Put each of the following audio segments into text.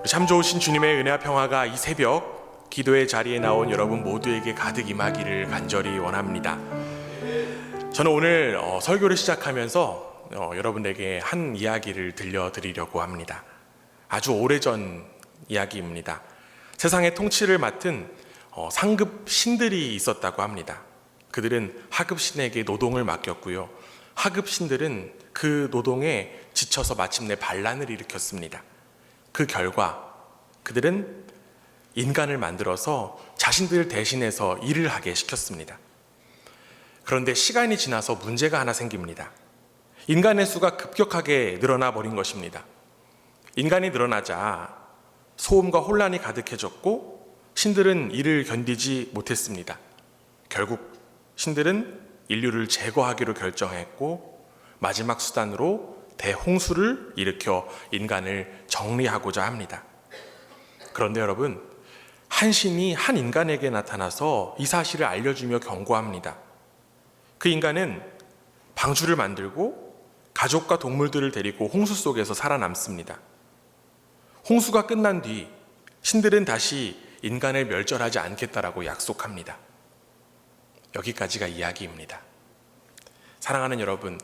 참 좋으신 주님의 은혜와 평화가 이 새벽 기도의 자리에 나온 여러분 모두에게 가득 임하기를 간절히 원합니다. 저는 오늘 설교를 시작하면서 여러분에게 한 이야기를 들려드리려고 합니다. 아주 오래전 이야기입니다. 세상의 통치를 맡은 상급 신들이 있었다고 합니다. 그들은 하급 신에게 노동을 맡겼고요. 하급 신들은 그 노동에 지쳐서 마침내 반란을 일으켰습니다. 그 결과 그들은 인간을 만들어서 자신들 대신해서 일을 하게 시켰습니다. 그런데 시간이 지나서 문제가 하나 생깁니다. 인간의 수가 급격하게 늘어나 버린 것입니다. 인간이 늘어나자 소음과 혼란이 가득해졌고 신들은 이를 견디지 못했습니다. 결국 신들은 인류를 제거하기로 결정했고 마지막 수단으로 대홍수를 일으켜 인간을 정리하고자 합니다. 그런데 여러분, 한 신이 한 인간에게 나타나서 이 사실을 알려주며 경고합니다. 그 인간은 방주를 만들고 가족과 동물들을 데리고 홍수 속에서 살아남습니다. 홍수가 끝난 뒤 신들은 다시 인간을 멸절하지 않겠다라고 약속합니다. 여기까지가 이야기입니다. 사랑하는 여러분,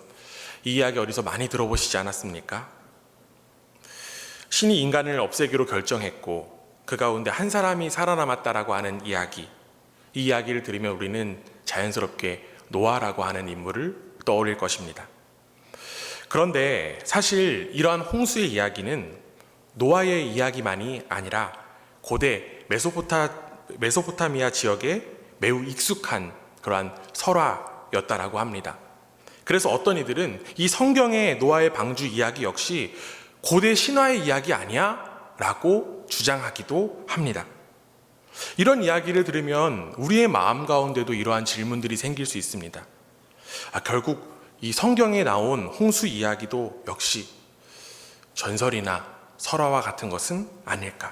이 이야기 어디서 많이 들어보시지 않았습니까? 신이 인간을 없애기로 결정했고 그 가운데 한 사람이 살아남았다라고 하는 이야기, 이 이야기를 들으면 우리는 자연스럽게 노아라고 하는 인물을 떠올릴 것입니다. 그런데 사실 이러한 홍수의 이야기는 노아의 이야기만이 아니라 고대 메소포타미아 지역에 매우 익숙한 그러한 설화였다라고 합니다. 그래서 어떤 이들은 이 성경의 노아의 방주 이야기 역시 고대 신화의 이야기 아니야? 라고 주장하기도 합니다. 이런 이야기를 들으면 우리의 마음 가운데도 이러한 질문들이 생길 수 있습니다. 결국 이 성경에 나온 홍수 이야기도 역시 전설이나 설화와 같은 것은 아닐까?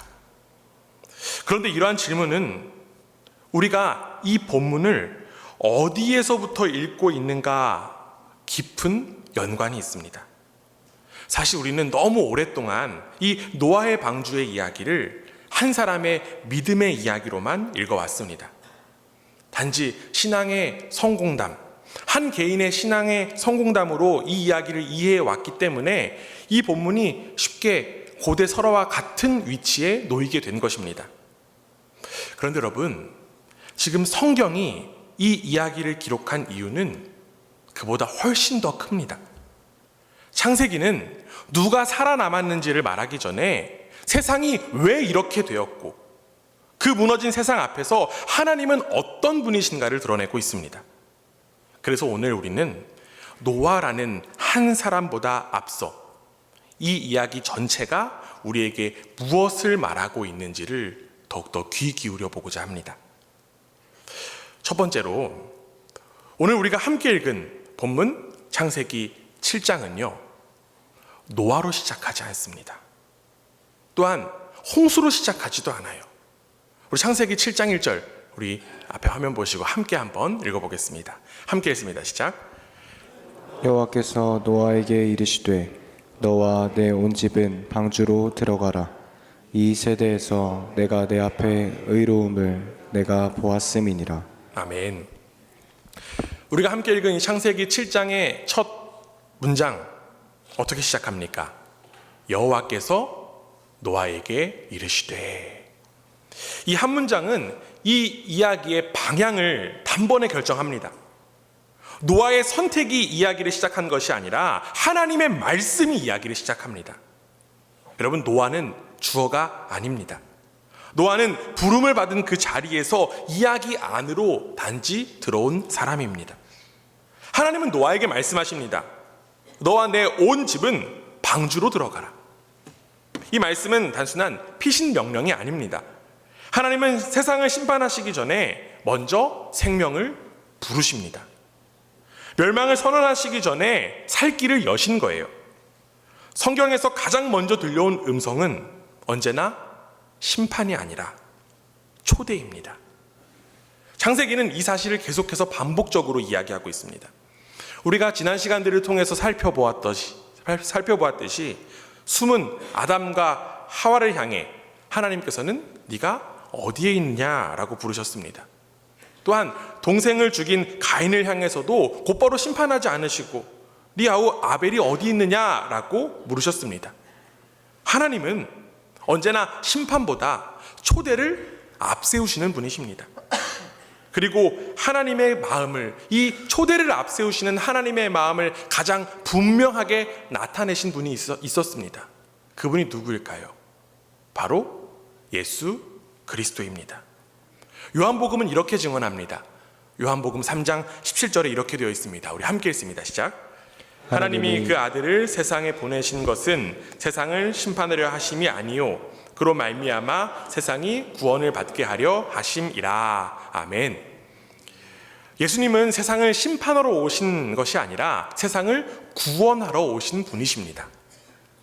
그런데 이러한 질문은 우리가 이 본문을 어디에서부터 읽고 있는가 깊은 연관이 있습니다. 사실 우리는 너무 오랫동안 이 노아의 방주의 이야기를 한 사람의 믿음의 이야기로만 읽어왔습니다. 단지 신앙의 성공담, 한 개인의 신앙의 성공담으로 이 이야기를 이해해 왔기 때문에 이 본문이 쉽게 고대 설화와 같은 위치에 놓이게 된 것입니다. 그런데 여러분, 지금 성경이 이 이야기를 기록한 이유는 그보다 훨씬 더 큽니다. 창세기는 누가 살아남았는지를 말하기 전에 세상이 왜 이렇게 되었고 그 무너진 세상 앞에서 하나님은 어떤 분이신가를 드러내고 있습니다. 그래서 오늘 우리는 노아라는 한 사람보다 앞서 이 이야기 전체가 우리에게 무엇을 말하고 있는지를 더욱더 귀 기울여 보고자 합니다. 첫 번째로 오늘 우리가 함께 읽은 본문 창세기 7장은요 노아로 시작하지 않습니다. 또한 홍수로 시작하지도 않아요. 우리 창세기 7장 1절 우리 앞에 화면 보시고 함께 한번 읽어보겠습니다. 함께 읽습니다. 시작. 여호와께서 노아에게 이르시되 너와 내 온 집은 방주로 들어가라. 이 세대에서 내가 내 앞에 의로움을 내가 보았음이니라. 아멘. 우리가 함께 읽은 이 창세기 7장의 첫 문장 어떻게 시작합니까? 여호와께서 노아에게 이르시되. 이 한 문장은 이 이야기의 방향을 단번에 결정합니다. 노아의 선택이 이야기를 시작한 것이 아니라 하나님의 말씀이 이야기를 시작합니다. 여러분, 노아는 주어가 아닙니다. 노아는 부름을 받은 그 자리에서 이야기 안으로 단지 들어온 사람입니다. 하나님은 노아에게 말씀하십니다. 너와 내 온 집은 방주로 들어가라. 이 말씀은 단순한 피신 명령이 아닙니다. 하나님은 세상을 심판하시기 전에 먼저 생명을 부르십니다. 멸망을 선언하시기 전에 살 길을 여신 거예요. 성경에서 가장 먼저 들려온 음성은 언제나 심판이 아니라 초대입니다. 창세기는 이 사실을 계속해서 반복적으로 이야기하고 있습니다. 우리가 지난 시간들을 통해서 살펴보았듯이 숨은 아담과 하와를 향해 하나님께서는 네가 어디에 있느냐라고 부르셨습니다. 또한 동생을 죽인 가인을 향해서도 곧바로 심판하지 않으시고 네 아우 아벨이 어디 있느냐라고 물으셨습니다. 하나님은 언제나 심판보다 초대를 앞세우시는 분이십니다. 그리고 하나님의 마음을, 이 초대를 앞세우시는 하나님의 마음을 가장 분명하게 나타내신 분이 있었습니다. 그분이 누구일까요? 바로 예수 그리스도입니다. 요한복음은 이렇게 증언합니다. 요한복음 3장 17절에 이렇게 되어 있습니다. 우리 함께 읽습니다. 시작. 하나님이 그 아들을 세상에 보내신 것은 세상을 심판하려 하심이 아니요 그로 말미암아 세상이 구원을 받게 하려 하심이라. 아멘. 예수님은 세상을 심판하러 오신 것이 아니라 세상을 구원하러 오신 분이십니다.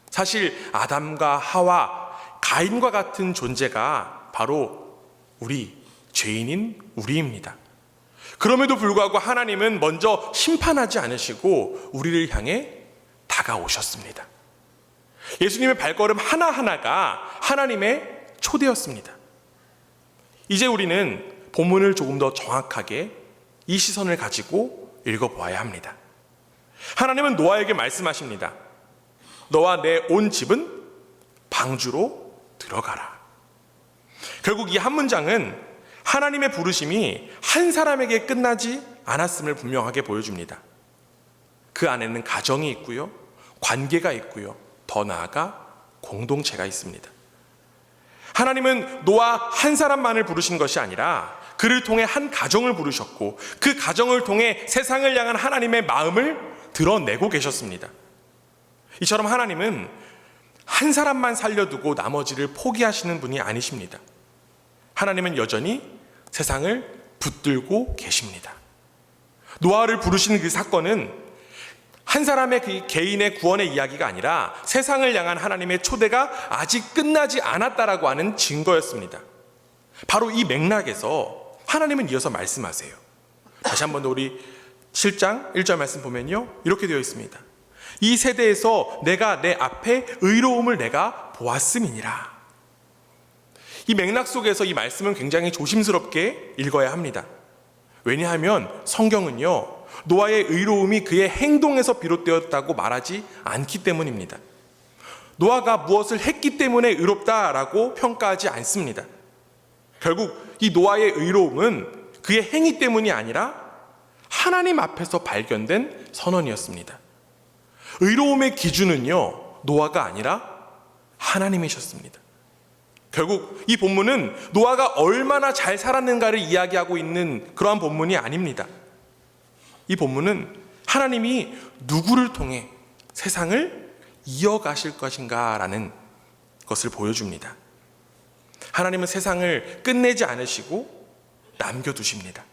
사실 아담과 하와, 가인과 같은 존재가 바로 우리, 죄인인 우리입니다. 그럼에도 불구하고 하나님은 먼저 심판하지 않으시고 우리를 향해 다가오셨습니다. 예수님의 발걸음 하나하나가 하나님의 초대였습니다. 이제 우리는 본문을 조금 더 정확하게 이 시선을 가지고 읽어보아야 합니다. 하나님은 노아에게 말씀하십니다. 너와 내 온 집은 방주로 들어가라. 결국 이 한 문장은 하나님의 부르심이 한 사람에게 끝나지 않았음을 분명하게 보여줍니다. 그 안에는 가정이 있고요, 관계가 있고요, 더 나아가 공동체가 있습니다. 하나님은 노아 한 사람만을 부르신 것이 아니라 그를 통해 한 가정을 부르셨고 그 가정을 통해 세상을 향한 하나님의 마음을 드러내고 계셨습니다. 이처럼 하나님은 한 사람만 살려두고 나머지를 포기하시는 분이 아니십니다. 하나님은 여전히 세상을 붙들고 계십니다. 노아를 부르신 그 사건은 한 사람의 그 개인의 구원의 이야기가 아니라 세상을 향한 하나님의 초대가 아직 끝나지 않았다라고 하는 증거였습니다. 바로 이 맥락에서 하나님은 이어서 말씀하세요. 다시 한번 우리 7장 1절 말씀 보면요, 이렇게 되어 있습니다. 이 세대에서 내가 내 앞에 의로움을 내가 보았음이니라. 이 맥락 속에서 이 말씀은 굉장히 조심스럽게 읽어야 합니다. 왜냐하면 성경은요, 노아의 의로움이 그의 행동에서 비롯되었다고 말하지 않기 때문입니다. 노아가 무엇을 했기 때문에 의롭다라고 평가하지 않습니다. 결국 이 노아의 의로움은 그의 행위 때문이 아니라 하나님 앞에서 발견된 선언이었습니다. 의로움의 기준은요, 노아가 아니라 하나님이셨습니다. 결국 이 본문은 노아가 얼마나 잘 살았는가를 이야기하고 있는 그러한 본문이 아닙니다. 이 본문은 하나님이 누구를 통해 세상을 이어가실 것인가라는 것을 보여줍니다. 하나님은 세상을 끝내지 않으시고 남겨두십니다.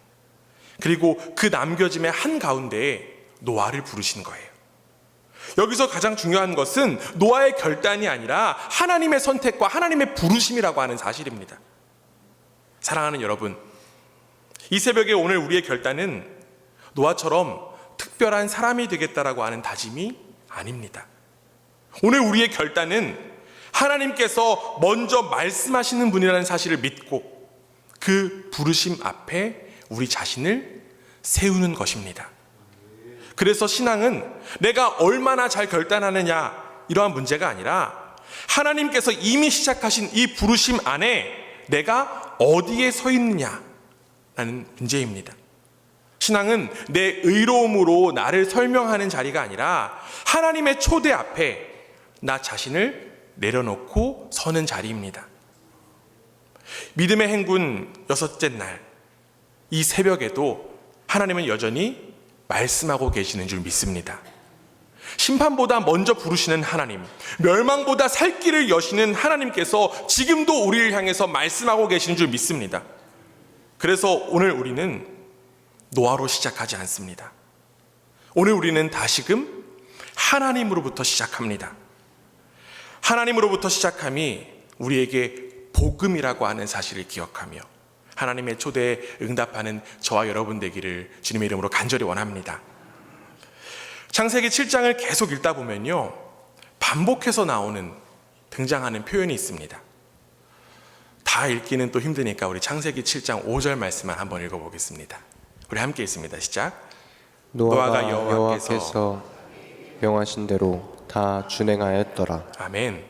그리고 그 남겨짐의 한가운데에 노아를 부르신 거예요. 여기서 가장 중요한 것은 노아의 결단이 아니라 하나님의 선택과 하나님의 부르심이라고 하는 사실입니다. 사랑하는 여러분, 이 새벽에 오늘 우리의 결단은 노아처럼 특별한 사람이 되겠다라고 하는 다짐이 아닙니다. 오늘 우리의 결단은 하나님께서 먼저 말씀하시는 분이라는 사실을 믿고 그 부르심 앞에 우리 자신을 세우는 것입니다. 그래서 신앙은 내가 얼마나 잘 결단하느냐 이러한 문제가 아니라 하나님께서 이미 시작하신 이 부르심 안에 내가 어디에 서 있느냐라는 문제입니다. 신앙은 내 의로움으로 나를 설명하는 자리가 아니라 하나님의 초대 앞에 나 자신을 내려놓고 서는 자리입니다. 믿음의 행군 6째 날, 이 새벽에도 하나님은 여전히 말씀하고 계시는 줄 믿습니다. 심판보다 먼저 부르시는 하나님, 멸망보다 살 길을 여시는 하나님께서 지금도 우리를 향해서 말씀하고 계시는 줄 믿습니다. 그래서 오늘 우리는 노아로 시작하지 않습니다. 오늘 우리는 다시금 하나님으로부터 시작합니다. 하나님으로부터 시작함이 우리에게 복음이라고 하는 사실을 기억하며 하나님의 초대에 응답하는 저와 여러분 되기를 주님의 이름으로 간절히 원합니다. 창세기 7장을 계속 읽다 보면요, 반복해서 등장하는 표현이 있습니다. 다 읽기는 또 힘드니까 우리 창세기 7장 5절 말씀만 한번 읽어보겠습니다. 우리 함께 읽습니다. 시작. 노아가 여호와께서 명하신 대로 다 준행하였더라. 아멘.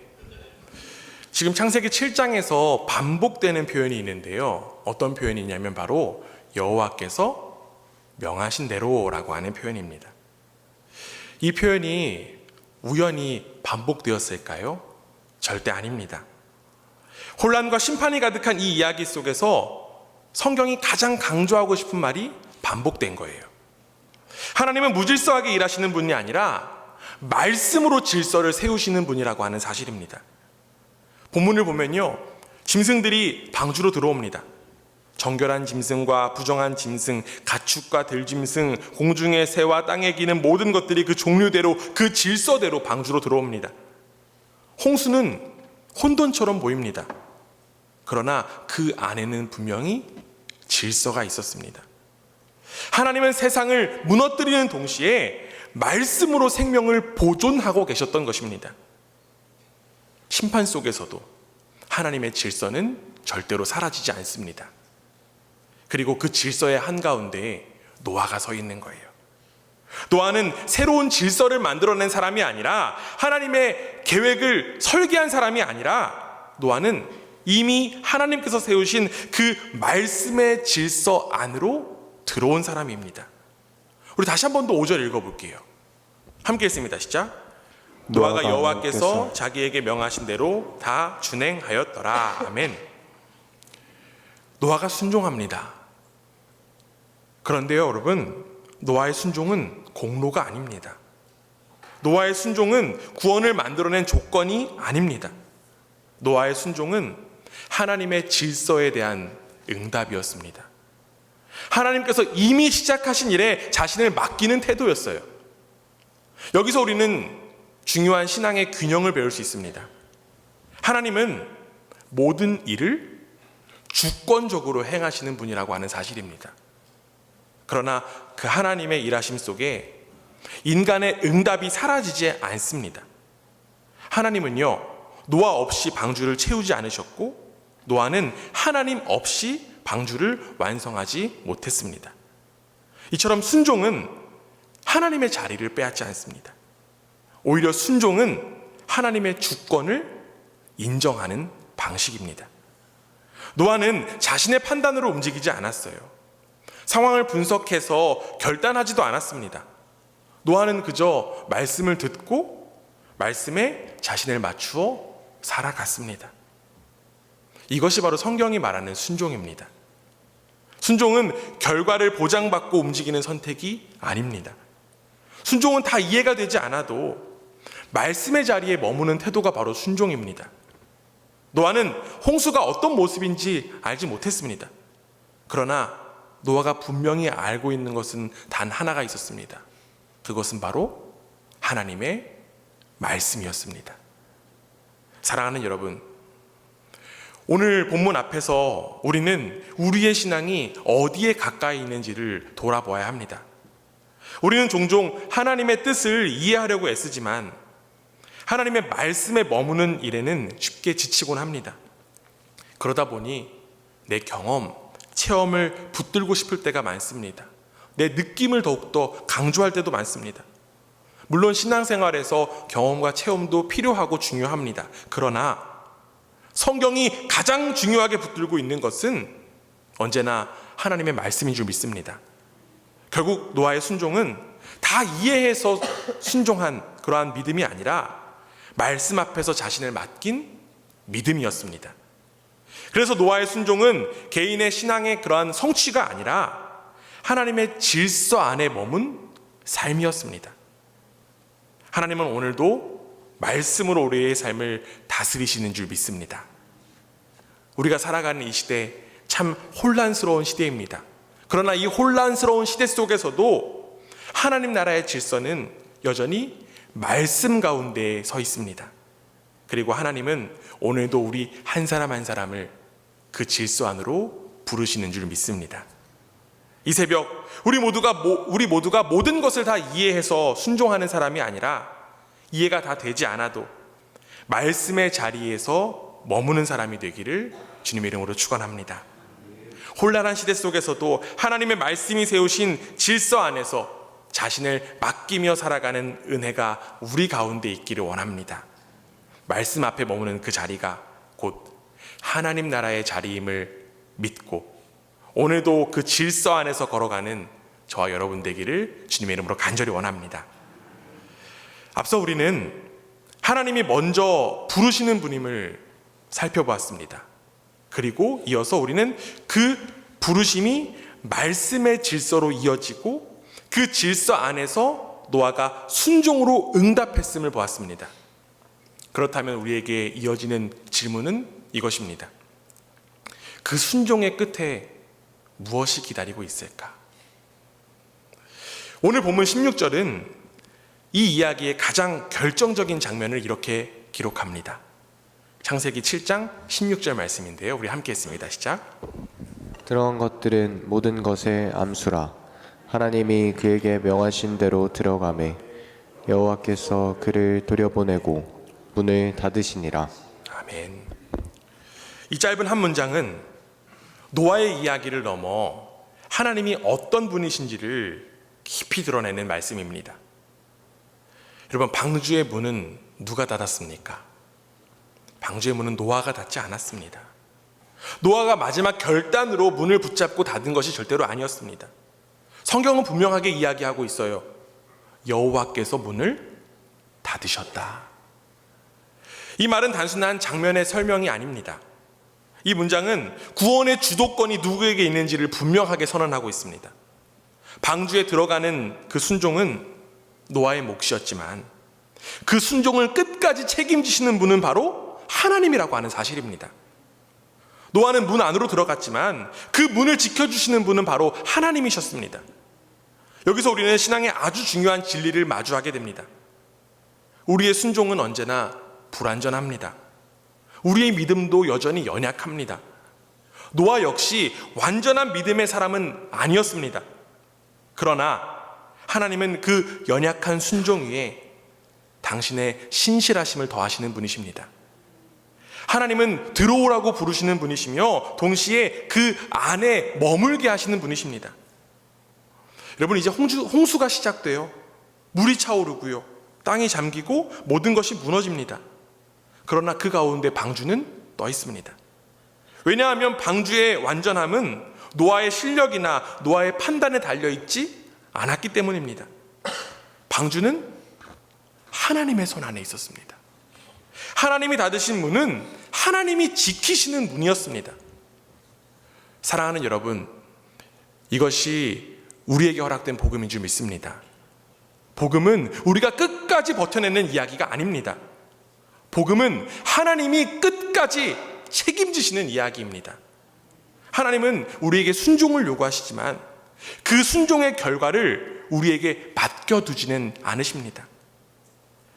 지금 창세기 7장에서 반복되는 표현이 있는데요. 어떤 표현이냐면 바로 여호와께서 명하신 대로라고 하는 표현입니다. 이 표현이 우연히 반복되었을까요? 절대 아닙니다. 혼란과 심판이 가득한 이 이야기 속에서 성경이 가장 강조하고 싶은 말이 반복된 거예요. 하나님은 무질서하게 일하시는 분이 아니라 말씀으로 질서를 세우시는 분이라고 하는 사실입니다. 본문을 보면요, 짐승들이 방주로 들어옵니다. 정결한 짐승과 부정한 짐승, 가축과 들짐승, 공중의 새와 땅에 기는 모든 것들이 그 종류대로, 그 질서대로 방주로 들어옵니다. 홍수는 혼돈처럼 보입니다. 그러나 그 안에는 분명히 질서가 있었습니다. 하나님은 세상을 무너뜨리는 동시에 말씀으로 생명을 보존하고 계셨던 것입니다. 심판 속에서도 하나님의 질서는 절대로 사라지지 않습니다. 그리고 그 질서의 한가운데에 노아가 서 있는 거예요. 노아는 새로운 질서를 만들어낸 사람이 아니라, 하나님의 계획을 설계한 사람이 아니라, 노아는 이미 하나님께서 세우신 그 말씀의 질서 안으로 들어온 사람입니다. 우리 다시 한 번 더 5절 읽어볼게요. 함께 읽습니다. 시작. 노아가 여호와께서 자기에게 명하신 대로 다 준행하였더라. 아멘. 노아가 순종합니다. 그런데요, 여러분, 노아의 순종은 공로가 아닙니다. 노아의 순종은 구원을 만들어낸 조건이 아닙니다. 노아의 순종은 하나님의 질서에 대한 응답이었습니다. 하나님께서 이미 시작하신 일에 자신을 맡기는 태도였어요. 여기서 우리는 중요한 신앙의 균형을 배울 수 있습니다. 하나님은 모든 일을 주권적으로 행하시는 분이라고 하는 사실입니다. 그러나 그 하나님의 일하심 속에 인간의 응답이 사라지지 않습니다. 하나님은요, 노아 없이 방주를 채우지 않으셨고, 노아는 하나님 없이 방주를 완성하지 못했습니다. 이처럼 순종은 하나님의 자리를 빼앗지 않습니다. 오히려 순종은 하나님의 주권을 인정하는 방식입니다. 노아는 자신의 판단으로 움직이지 않았어요. 상황을 분석해서 결단하지도 않았습니다. 노아는 그저 말씀을 듣고 말씀에 자신을 맞추어 살아갔습니다. 이것이 바로 성경이 말하는 순종입니다. 순종은 결과를 보장받고 움직이는 선택이 아닙니다. 순종은 다 이해가 되지 않아도 말씀의 자리에 머무는 태도가 바로 순종입니다. 노아는 홍수가 어떤 모습인지 알지 못했습니다. 그러나 노아가 분명히 알고 있는 것은 단 하나가 있었습니다. 그것은 바로 하나님의 말씀이었습니다. 사랑하는 여러분, 오늘 본문 앞에서 우리는 우리의 신앙이 어디에 가까이 있는지를 돌아보아야 합니다. 우리는 종종 하나님의 뜻을 이해하려고 애쓰지만 하나님의 말씀에 머무는 일에는 쉽게 지치곤 합니다. 그러다 보니 내 경험, 체험을 붙들고 싶을 때가 많습니다. 내 느낌을 더욱더 강조할 때도 많습니다. 물론 신앙생활에서 경험과 체험도 필요하고 중요합니다. 그러나 성경이 가장 중요하게 붙들고 있는 것은 언제나 하나님의 말씀인 줄 믿습니다. 결국 노아의 순종은 다 이해해서 순종한 그러한 믿음이 아니라 말씀 앞에서 자신을 맡긴 믿음이었습니다. 그래서 노아의 순종은 개인의 신앙의 그러한 성취가 아니라 하나님의 질서 안에 머문 삶이었습니다. 하나님은 오늘도 말씀으로 우리의 삶을 다스리시는 줄 믿습니다. 우리가 살아가는 이 시대 참 혼란스러운 시대입니다. 그러나 이 혼란스러운 시대 속에서도 하나님 나라의 질서는 여전히 말씀 가운데에 서 있습니다. 그리고 하나님은 오늘도 우리 한 사람 한 사람을 그 질서 안으로 부르시는 줄 믿습니다. 이 새벽 우리 모두가 모든 것을 다 이해해서 순종하는 사람이 아니라 이해가 다 되지 않아도 말씀의 자리에서 머무는 사람이 되기를 주님의 이름으로 축원합니다. 혼란한 시대 속에서도 하나님의 말씀이 세우신 질서 안에서 자신을 맡기며 살아가는 은혜가 우리 가운데 있기를 원합니다. 말씀 앞에 머무는 그 자리가 곧 하나님 나라의 자리임을 믿고 오늘도 그 질서 안에서 걸어가는 저와 여러분 되기를 주님의 이름으로 간절히 원합니다. 앞서 우리는 하나님이 먼저 부르시는 분임을 살펴보았습니다. 그리고 이어서 우리는 그 부르심이 말씀의 질서로 이어지고 그 질서 안에서 노아가 순종으로 응답했음을 보았습니다. 그렇다면 우리에게 이어지는 질문은 이것입니다. 그 순종의 끝에 무엇이 기다리고 있을까? 오늘 본문 16절은 이 이야기의 가장 결정적인 장면을 이렇게 기록합니다. 창세기 7장 16절 말씀인데요. 우리 함께 했습니다. 시작. 들어간 것들은 모든 것의 암수라. 하나님이 그에게 명하신 대로 들어가매 여호와께서 그를 돌려보내고 문을 닫으시니라. 아멘. 이 짧은 한 문장은 노아의 이야기를 넘어 하나님이 어떤 분이신지를 깊이 드러내는 말씀입니다. 여러분, 방주의 문은 누가 닫았습니까? 방주의 문은 노아가 닫지 않았습니다. 노아가 마지막 결단으로 문을 붙잡고 닫은 것이 절대로 아니었습니다. 성경은 분명하게 이야기하고 있어요. 여호와께서 문을 닫으셨다. 이 말은 단순한 장면의 설명이 아닙니다. 이 문장은 구원의 주도권이 누구에게 있는지를 분명하게 선언하고 있습니다. 방주에 들어가는 그 순종은 노아의 몫이었지만 그 순종을 끝까지 책임지시는 분은 바로 하나님이라고 하는 사실입니다. 노아는 문 안으로 들어갔지만 그 문을 지켜주시는 분은 바로 하나님이셨습니다. 여기서 우리는 신앙의 아주 중요한 진리를 마주하게 됩니다. 우리의 순종은 언제나 불완전합니다. 우리의 믿음도 여전히 연약합니다. 노아 역시 완전한 믿음의 사람은 아니었습니다. 그러나 하나님은 그 연약한 순종 위에 당신의 신실하심을 더하시는 분이십니다. 하나님은 들어오라고 부르시는 분이시며 동시에 그 안에 머물게 하시는 분이십니다. 여러분, 이제 홍수가 시작돼요. 물이 차오르고요. 땅이 잠기고 모든 것이 무너집니다. 그러나 그 가운데 방주는 떠 있습니다. 왜냐하면 방주의 완전함은 노아의 실력이나 노아의 판단에 달려있지 않았기 때문입니다. 방주는 하나님의 손 안에 있었습니다. 하나님이 닫으신 문은 하나님이 지키시는 문이었습니다. 사랑하는 여러분, 이것이 우리에게 허락된 복음인 줄 믿습니다. 복음은 우리가 끝까지 버텨내는 이야기가 아닙니다. 복음은 하나님이 끝까지 책임지시는 이야기입니다. 하나님은 우리에게 순종을 요구하시지만 그 순종의 결과를 우리에게 맡겨두지는 않으십니다.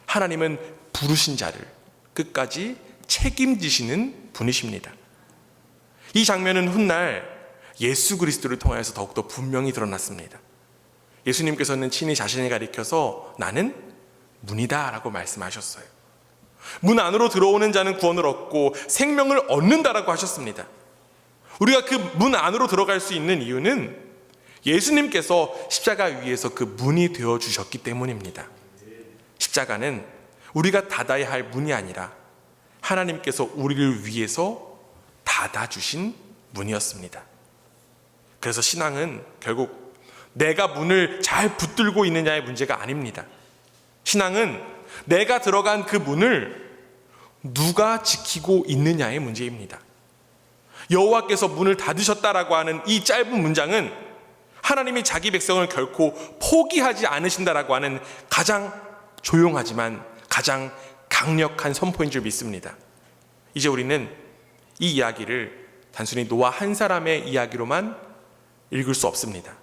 하나님은 부르신 자를 끝까지 책임지시는 분이십니다. 이 장면은 훗날 예수 그리스도를 통하여서 더욱더 분명히 드러났습니다. 예수님께서는 친히 자신을 가리켜서 나는 문이다 라고 말씀하셨어요. 문 안으로 들어오는 자는 구원을 얻고 생명을 얻는다라고 하셨습니다. 우리가 그 문 안으로 들어갈 수 있는 이유는 예수님께서 십자가 위에서 그 문이 되어 주셨기 때문입니다. 십자가는 우리가 닫아야 할 문이 아니라 하나님께서 우리를 위해서 닫아주신 문이었습니다. 그래서 신앙은 결국 내가 문을 잘 붙들고 있느냐의 문제가 아닙니다. 신앙은 내가 들어간 그 문을 누가 지키고 있느냐의 문제입니다. 여호와께서 문을 닫으셨다라고 하는 이 짧은 문장은 하나님이 자기 백성을 결코 포기하지 않으신다라고 하는 가장 조용하지만 가장 강력한 선포인 줄 믿습니다. 이제 우리는 이 이야기를 단순히 노아 한 사람의 이야기로만 읽을 수 없습니다.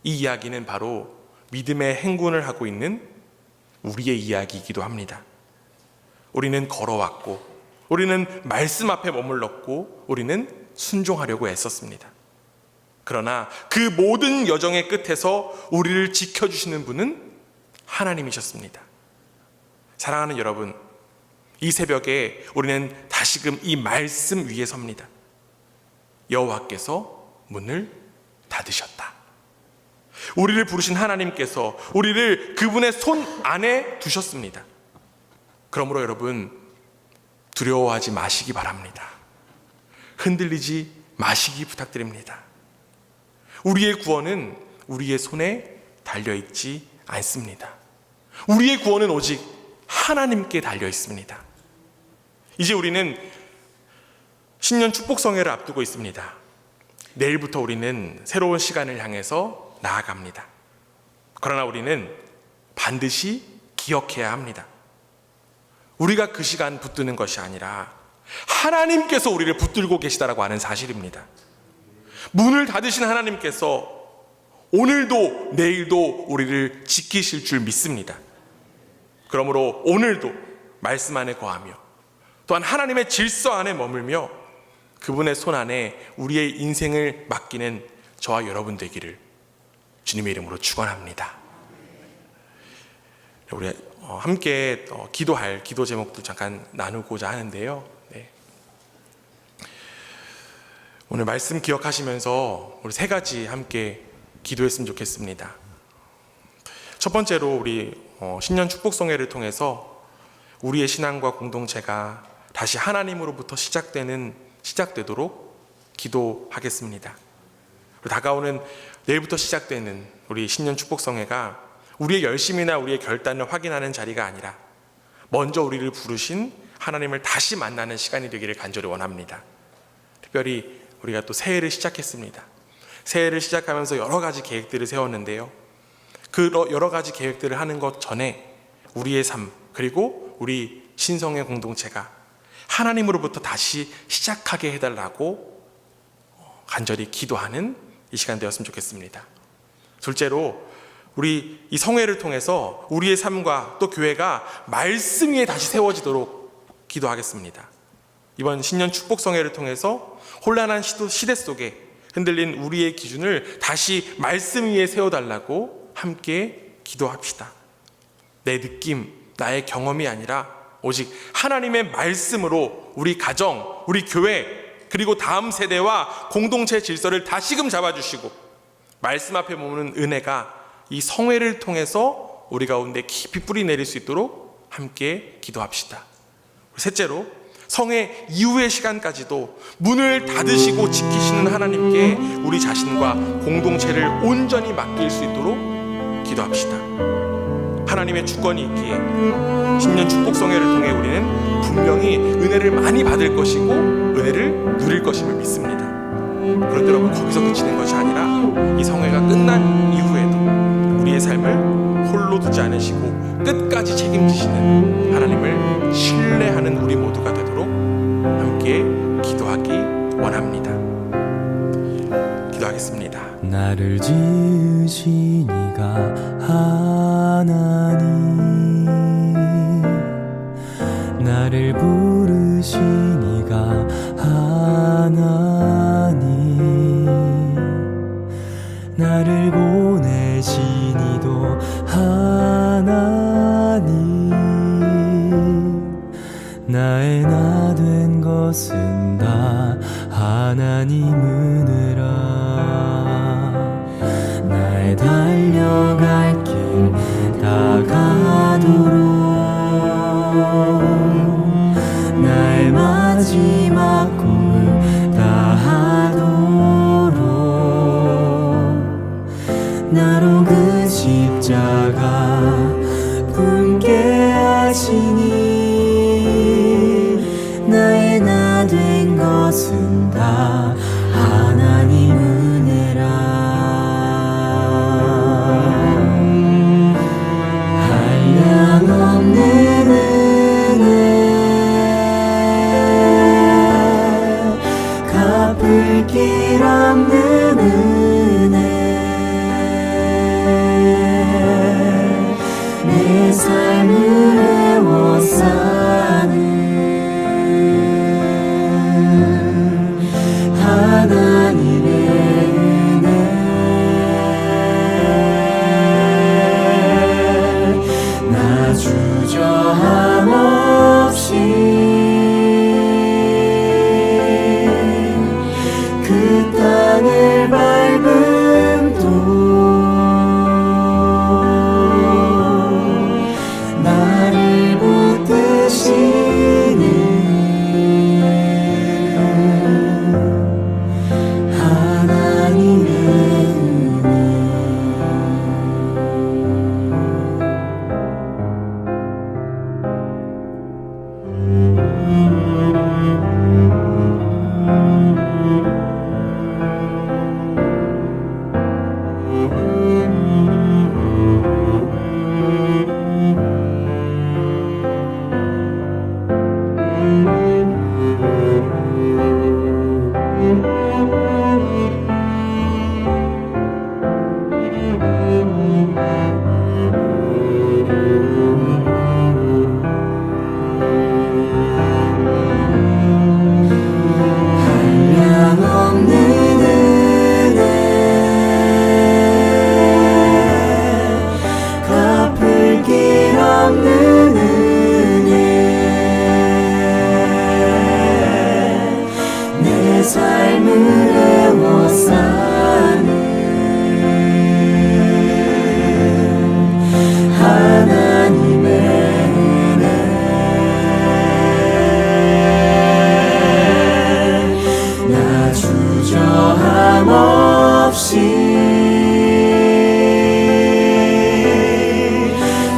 이 이야기는 바로 믿음의 행군을 하고 있는 우리의 이야기이기도 합니다. 우리는 걸어왔고, 우리는 말씀 앞에 머물렀고, 우리는 순종하려고 애썼습니다. 그러나 그 모든 여정의 끝에서 우리를 지켜주시는 분은 하나님이셨습니다. 사랑하는 여러분, 이 새벽에 우리는 다시금 이 말씀 위에 섭니다. 여호와께서 문을 닫으셨다. 우리를 부르신 하나님께서 우리를 그분의 손 안에 두셨습니다. 그러므로 여러분, 두려워하지 마시기 바랍니다. 흔들리지 마시기 부탁드립니다. 우리의 구원은 우리의 손에 달려있지 않습니다. 우리의 구원은 오직 하나님께 달려 있습니다. 이제 우리는 신년 축복성회를 앞두고 있습니다. 내일부터 우리는 새로운 시간을 향해서 나아갑니다. 그러나 우리는 반드시 기억해야 합니다. 우리가 그 시간 붙드는 것이 아니라 하나님께서 우리를 붙들고 계시다라고 하는 사실입니다. 문을 닫으신 하나님께서 오늘도 내일도 우리를 지키실 줄 믿습니다. 그러므로 오늘도 말씀 안에 거하며 또한 하나님의 질서 안에 머물며 그분의 손 안에 우리의 인생을 맡기는 저와 여러분 되기를 주님의 이름으로 축원합니다. 우리 함께 기도할 기도 제목도 잠깐 나누고자 하는데요. 네. 오늘 말씀 기억하시면서 우리 세 가지 함께 기도했으면 좋겠습니다. 첫 번째로 우리 신년 축복성회를 통해서 우리의 신앙과 공동체가 다시 하나님으로부터 시작되도록 기도하겠습니다. 다가오는 내일부터 시작되는 우리 신년 축복성회가 우리의 열심이나 우리의 결단을 확인하는 자리가 아니라 먼저 우리를 부르신 하나님을 다시 만나는 시간이 되기를 간절히 원합니다. 특별히 우리가 또 새해를 시작했습니다. 새해를 시작하면서 여러 가지 계획들을 세웠는데요. 그 여러 가지 계획들을 하는 것 전에 우리의 삶 그리고 우리 신성의 공동체가 하나님으로부터 다시 시작하게 해달라고 간절히 기도하는 이 시간 되었으면 좋겠습니다. 둘째로 우리 이 성회를 통해서 우리의 삶과 또 교회가 말씀 위에 다시 세워지도록 기도하겠습니다. 이번 신년 축복성회를 통해서 혼란한 시대 속에 흔들린 우리의 기준을 다시 말씀 위에 세워달라고 함께 기도합시다. 내 느낌, 나의 경험이 아니라 오직 하나님의 말씀으로 우리 가정, 우리 교회, 그리고 다음 세대와 공동체 질서를 다시금 잡아주시고 말씀 앞에 머무는 은혜가 이 성회를 통해서 우리 가운데 깊이 뿌리 내릴 수 있도록 함께 기도합시다. 셋째로 성회 이후의 시간까지도 문을 닫으시고 지키시는 하나님께 우리 자신과 공동체를 온전히 맡길 수 있도록 기도합시다. 하나님의 주권이 있기에 신년 축복성회를 통해 우리는 분명히 은혜를 많이 받을 것이고 은혜를 누릴 것임을 믿습니다. 그런데 여러분, 거기서 그치는 것이 아니라 이 성회가 끝난 이후에도 우리의 삶을 홀로 두지 않으시고 끝까지 책임지시는 하나님을 신뢰하는 우리 모두가 되도록 함께 기도하기 원합니다. 기도하겠습니다. 나를 지으신 이가 하나님, 나를 부르신 이가 하나님, 나를 보내신 이도 하나님, 나의 나 된 것은 다 하나님 은혜라. 나의 달려갈 길 다가도록 나의 마지막 꿈을 다하도록 나로 그 십자가 품게 하시니 나의 나 된 것은 다 하나님 은혜라. 한량없는 은혜, 갚을 길 없는 은혜, 내 삶을 애워싸는 하나님의 은혜, 나 주저함 없이 그 땅을 밟음도 나를 붙드시는 하나님의 한량없는 은혜 갚을 길 없는 은혜 내 삶을 애워싸는 하나님의 은혜 나 주저함 없이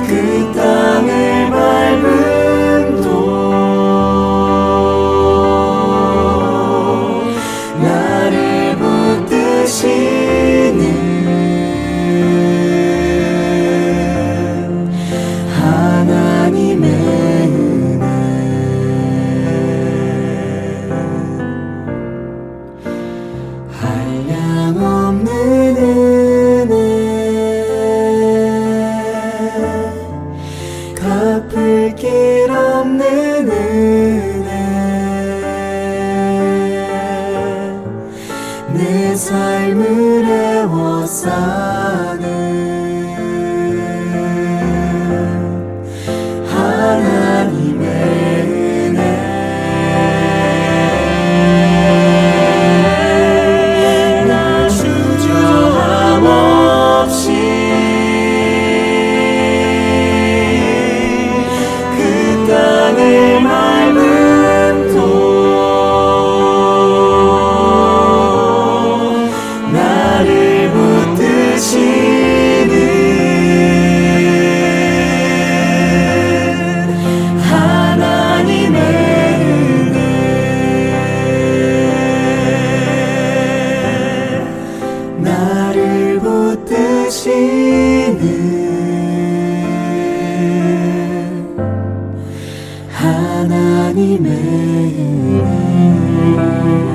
그 땅을 밟음도 나를 붙드시는 하나님의 은혜 한량없는 은혜 갚을 길 없는 은혜 내 삶을 애워싸는 하나님의 은혜 나 주저함 없이 그 땅을 밟음도 나를 붙드시는 하나님의 은혜 나를 붙드시는 하나님의 은혜